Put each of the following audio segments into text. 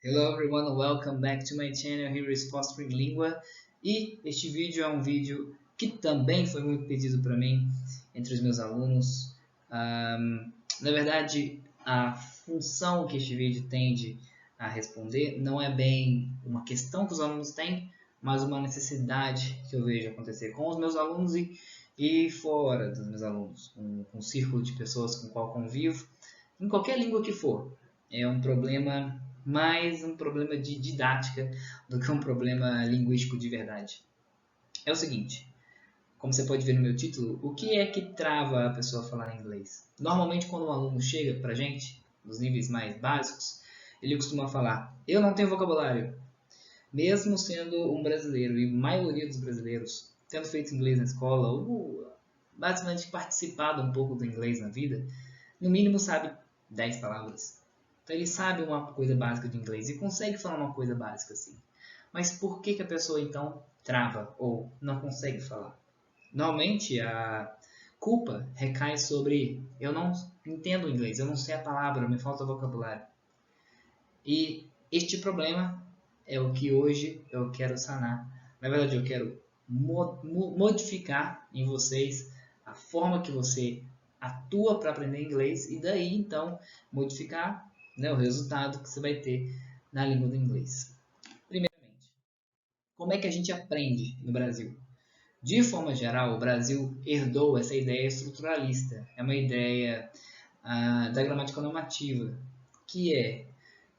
Hello everyone, welcome back to my channel. Here is Fostering Língua. E este vídeo é um vídeo que também foi muito pedido para mim entre os meus alunos. Na verdade, a função que este vídeo tende a responder não é bem uma questão que os alunos têm, mas uma necessidade que eu vejo acontecer com os meus alunos e fora dos meus alunos, com um círculo de pessoas com o qual convivo, em qualquer língua que for. É um problema, mais um problema de didática do que um problema linguístico de verdade. É o seguinte, como você pode ver no meu título, o que é que trava a pessoa a falar inglês? Normalmente quando um aluno chega pra gente, nos níveis mais básicos, ele costuma falar, eu não tenho vocabulário. Mesmo sendo um brasileiro, e a maioria dos brasileiros, tendo feito inglês na escola, ou basicamente participado um pouco do inglês na vida, no mínimo sabe 10 palavras. Então ele sabe uma coisa básica de inglês e consegue falar uma coisa básica assim. Mas por que a pessoa então trava ou não consegue falar? Normalmente a culpa recai sobre eu não entendo inglês, eu não sei a palavra, me falta vocabulário. E este problema é o que hoje eu quero sanar. Na verdade, eu quero modificar em vocês a forma que você atua para aprender inglês e daí então modificar, né, o resultado que você vai ter na língua do inglês. Primeiramente, como é que a gente aprende no Brasil? De forma geral, o Brasil herdou essa ideia estruturalista. É uma ideia da gramática normativa, que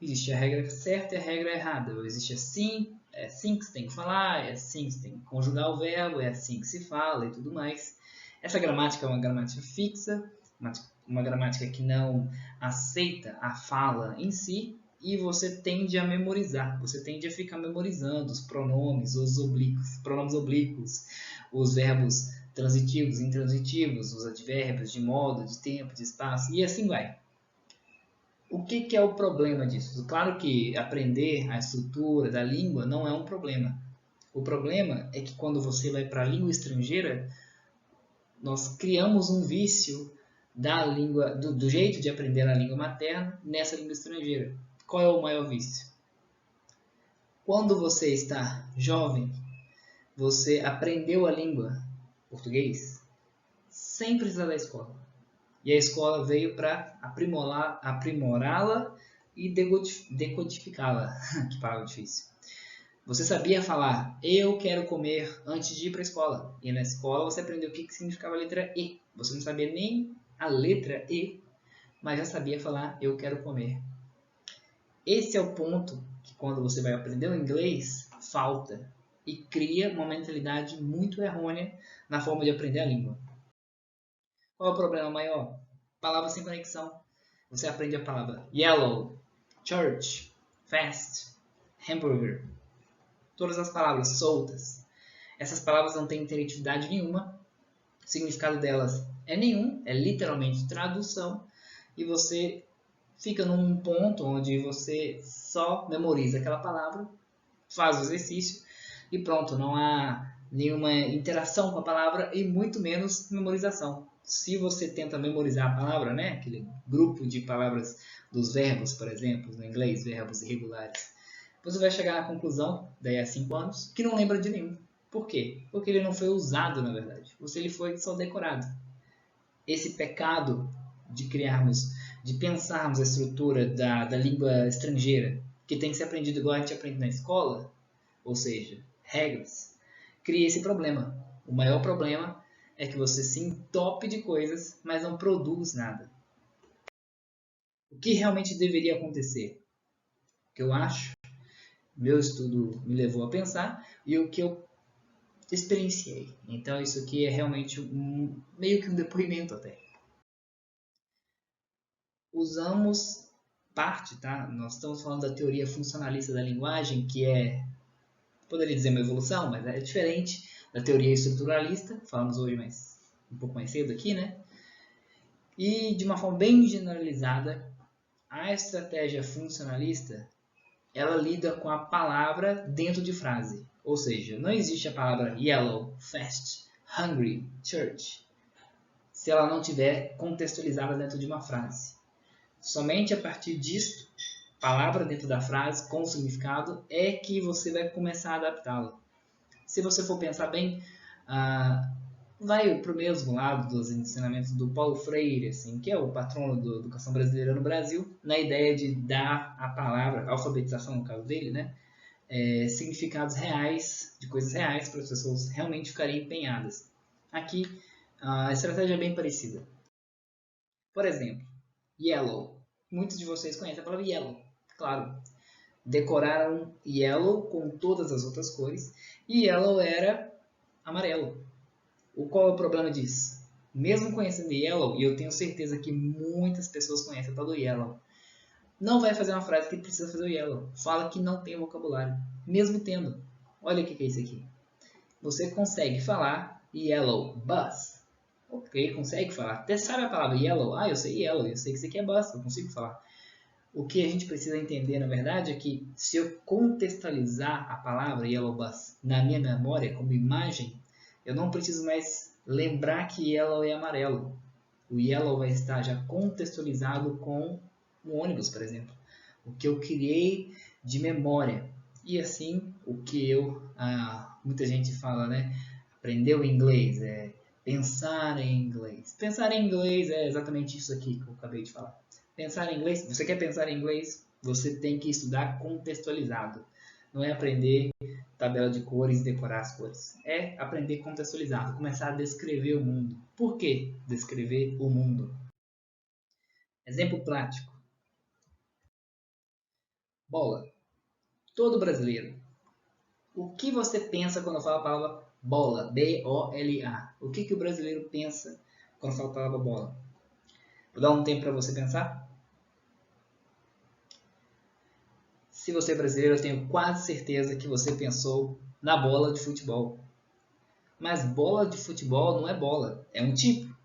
existe a regra certa e a regra errada. Ou existe assim, é assim que você tem que falar, é assim que você tem que conjugar o verbo, é assim que se fala e tudo mais. Essa gramática é uma gramática fixa, uma gramática que não aceita a fala em si, e você tende a memorizar, você tende a ficar memorizando os pronomes, pronomes oblíquos, os verbos transitivos, intransitivos, os advérbios de modo, de tempo, de espaço, e assim vai. O que é o problema disso? Claro que aprender a estrutura da língua não é um problema. O problema é que quando você vai para a língua estrangeira, nós criamos um vício da língua, do jeito de aprender a língua materna nessa língua estrangeira. Qual é o maior vício? Quando você está jovem, você aprendeu a língua português sem precisar da escola. E a escola veio para aprimorá-la e decodificá-la. Que palavra difícil. Você sabia falar eu quero comer antes de ir para a escola. E na escola você aprendeu o que significava a letra E. Você não sabia nem a letra E, mas já sabia falar eu quero comer. Esse é o ponto que quando você vai aprender o inglês, falta. E cria uma mentalidade muito errônea na forma de aprender a língua. Qual é o problema maior? Palavras sem conexão. Você aprende a palavra yellow, church, fast, hamburger. Todas as palavras soltas. Essas palavras não têm interatividade nenhuma. O significado delas é nenhum, é literalmente tradução. E você fica num ponto onde você só memoriza aquela palavra, faz o exercício e pronto, não há nenhuma interação com a palavra e muito menos memorização. Se você tenta memorizar a palavra, né, aquele grupo de palavras dos verbos, por exemplo, no inglês, verbos irregulares, você vai chegar na conclusão, daí a 5 anos, que não lembra de nenhum. Por quê? Porque ele não foi usado, na verdade. Ele foi só decorado. Esse pecado de pensarmos a estrutura da língua estrangeira, que tem que ser aprendido igual a gente aprende na escola, ou seja, regras, cria esse problema. O maior problema é que você se entope de coisas, mas não produz nada. O que realmente deveria acontecer? O que eu acho, meu estudo me levou a pensar, e o que eu experienciei. Então isso aqui é realmente meio que um depoimento até. Usamos parte, tá? Nós estamos falando da teoria funcionalista da linguagem, que poderia dizer uma evolução, mas é diferente da teoria estruturalista, falamos hoje um pouco mais cedo aqui, né? E de uma forma bem generalizada, a estratégia funcionalista, ela lida com a palavra dentro de frase. Ou seja, não existe a palavra yellow, fast, hungry, church, se ela não tiver contextualizada dentro de uma frase. Somente a partir disso palavra dentro da frase com significado é que você vai começar a adaptá-la. Se você for pensar bem, vai para o mesmo lado dos ensinamentos do Paulo Freire, assim, que é o patrono da educação brasileira no Brasil, na ideia de dar a palavra, a alfabetização no caso dele, né, significados reais, de coisas reais, para as pessoas realmente ficarem empenhadas. Aqui, a estratégia é bem parecida. Por exemplo, yellow. Muitos de vocês conhecem a palavra yellow, claro. Decoraram yellow com todas as outras cores, e yellow era amarelo. Qual é o problema disso? Mesmo conhecendo yellow, e eu tenho certeza que muitas pessoas conhecem a tal do yellow, não vai fazer uma frase que precisa fazer o yellow. Fala que não tem vocabulário, mesmo tendo. Olha o que é isso aqui. Você consegue falar yellow bus. Ok, consegue falar. Até sabe a palavra yellow? Ah, eu sei yellow, eu sei que isso aqui é bus, eu consigo falar. O que a gente precisa entender, na verdade, é que se eu contextualizar a palavra yellow bus na minha memória como imagem, eu não preciso mais lembrar que yellow é amarelo. O yellow vai estar já contextualizado com um ônibus, por exemplo. O que eu criei de memória. E assim, o que muita gente fala, né? Aprendeu inglês, pensar em inglês. Pensar em inglês é exatamente isso aqui que eu acabei de falar. Pensar em inglês, você quer pensar em inglês? Você tem que estudar contextualizado. Não é aprender tabela de cores e decorar as cores. É aprender contextualizado, começar a descrever o mundo. Por que descrever o mundo? Exemplo prático. Bola. Todo brasileiro. O que você pensa quando fala a palavra bola? B-O-L-A. O que o brasileiro pensa quando fala a palavra bola? Vou dar um tempo para você pensar. Se você é brasileiro, eu tenho quase certeza que você pensou na bola de futebol. Mas bola de futebol não é bola, é um tipo.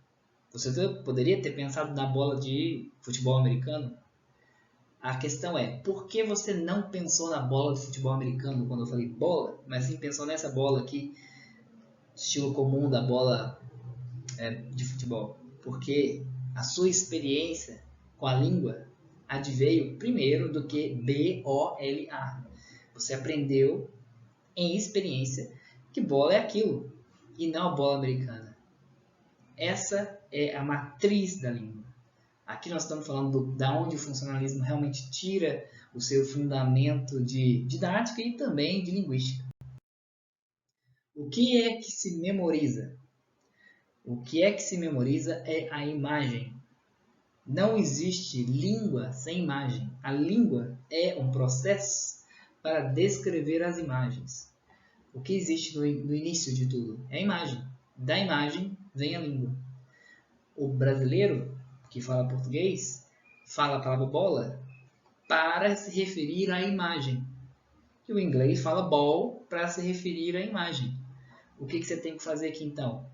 Você poderia ter pensado na bola de futebol americano? A questão é, por que você não pensou na bola de futebol americano quando eu falei bola, mas sim pensou nessa bola aqui, estilo comum da bola de futebol? Porque a sua experiência com a língua adveio primeiro do que B-O-L-A. Você aprendeu em experiência que bola é aquilo e não a bola americana. Essa é a matriz da língua. Aqui nós estamos falando da onde o funcionalismo realmente tira o seu fundamento de didática e também de linguística. O que é que se memoriza? O que é que se memoriza é a imagem. Não existe língua sem imagem. A língua é um processo para descrever as imagens. O que existe no início de tudo é a imagem. Da imagem vem a língua. O brasileiro que fala português fala a palavra bola para se referir à imagem. E o inglês fala ball para se referir à imagem. O que você tem que fazer aqui então?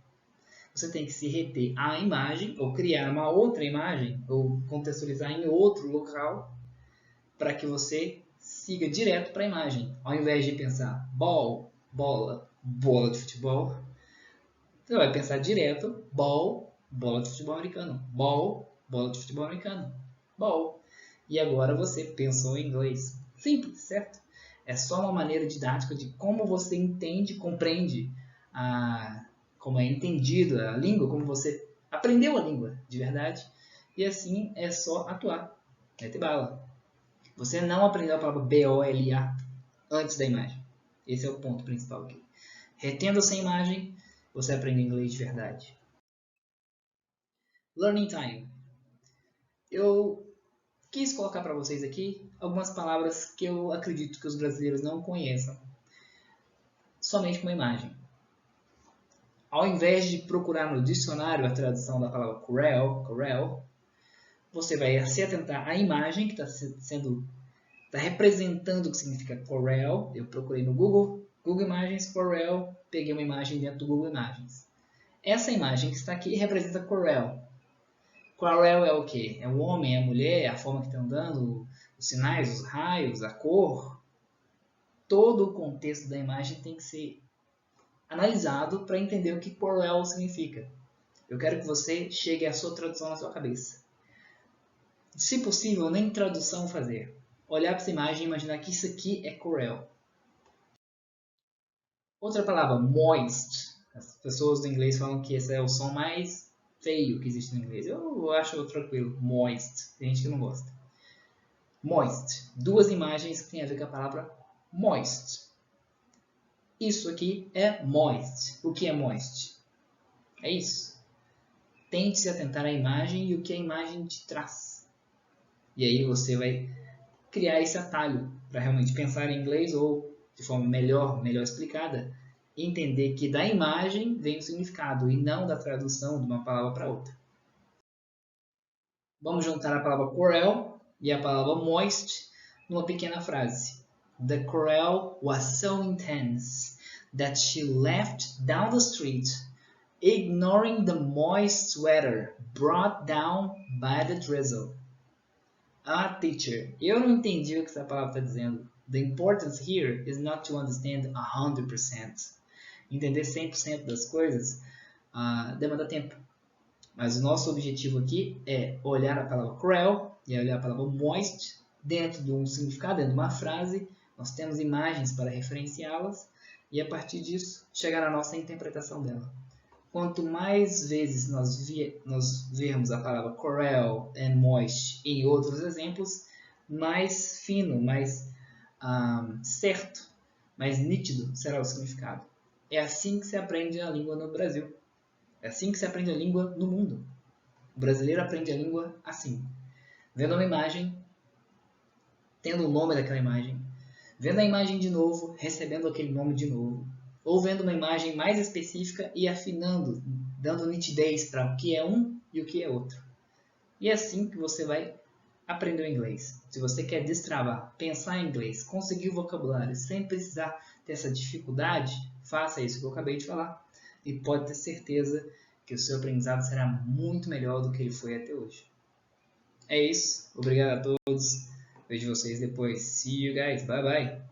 Você tem que se reter à imagem, ou criar uma outra imagem, ou contextualizar em outro local, para que você siga direto para a imagem. Ao invés de pensar ball, bola, bola de futebol, você vai pensar direto ball, bola de futebol americano. Ball, bola de futebol americano. Ball. E agora você pensou em inglês. Simples, certo? É só uma maneira didática de como você entende, compreende, como é entendido a língua, como você aprendeu a língua de verdade. E assim é só atuar. Mete bala. Você não aprendeu a palavra B-O-L-A antes da imagem. Esse é o ponto principal aqui. Retendo essa imagem, você aprende inglês de verdade. Learning time. Eu quis colocar para vocês aqui algumas palavras que eu acredito que os brasileiros não conheçam, somente com uma imagem. Ao invés de procurar no dicionário a tradução da palavra corel, você vai se atentar à imagem que está representando o que significa corel. Eu procurei no Google Imagens, corel, peguei uma imagem dentro do Google Imagens. Essa imagem que está aqui representa corel. Corel é o quê? É o homem, é a mulher, é a forma que está andando, os sinais, os raios, a cor. Todo o contexto da imagem tem que ser analisado para entender o que corel significa. Eu quero que você chegue à sua tradução na sua cabeça. Se possível, nem tradução fazer. olhar para essa imagem e imaginar que isso aqui é Corel. Outra palavra, moist. As pessoas do inglês falam que esse é o som mais feio que existe no inglês. Eu acho tranquilo, moist. Tem gente que não gosta. Moist. Duas imagens que têm a ver com a palavra moist. Isso aqui é moist. O que é moist? É isso. Tente se atentar à imagem e o que a imagem te traz. E aí você vai criar esse atalho para realmente pensar em inglês ou de forma melhor explicada, entender que da imagem vem o significado e não da tradução de uma palavra para outra. Vamos juntar a palavra Corel e a palavra moist numa pequena frase. The Corel was so intense that she left down the street, ignoring the moist sweater brought down by the drizzle. Ah, teacher, eu não entendi o que essa palavra está dizendo. The importance here is not to understand 100%. Entender 100% das coisas demanda tempo. Mas o nosso objetivo aqui é olhar a palavra Corel e olhar a palavra moist dentro de um significado, dentro de uma frase. Nós temos imagens para referenciá-las e a partir disso chegar à nossa interpretação dela. Quanto mais vezes nós vermos a palavra Corel and moist em outros exemplos, mais fino, mais certo, mais nítido será o significado. É assim que se aprende a língua no Brasil. É assim que se aprende a língua no mundo. O brasileiro aprende a língua assim. Vendo uma imagem, tendo o nome daquela imagem, vendo a imagem de novo, recebendo aquele nome de novo, ou vendo uma imagem mais específica e afinando, dando nitidez para o que é um e o que é outro. E é assim que você vai aprender o inglês. Se você quer destravar, pensar em inglês, conseguir o vocabulário sem precisar ter essa dificuldade, faça isso que eu acabei de falar. E pode ter certeza que o seu aprendizado será muito melhor do que ele foi até hoje. É isso. Obrigado a todos. Vejo vocês depois. See you guys. Bye bye.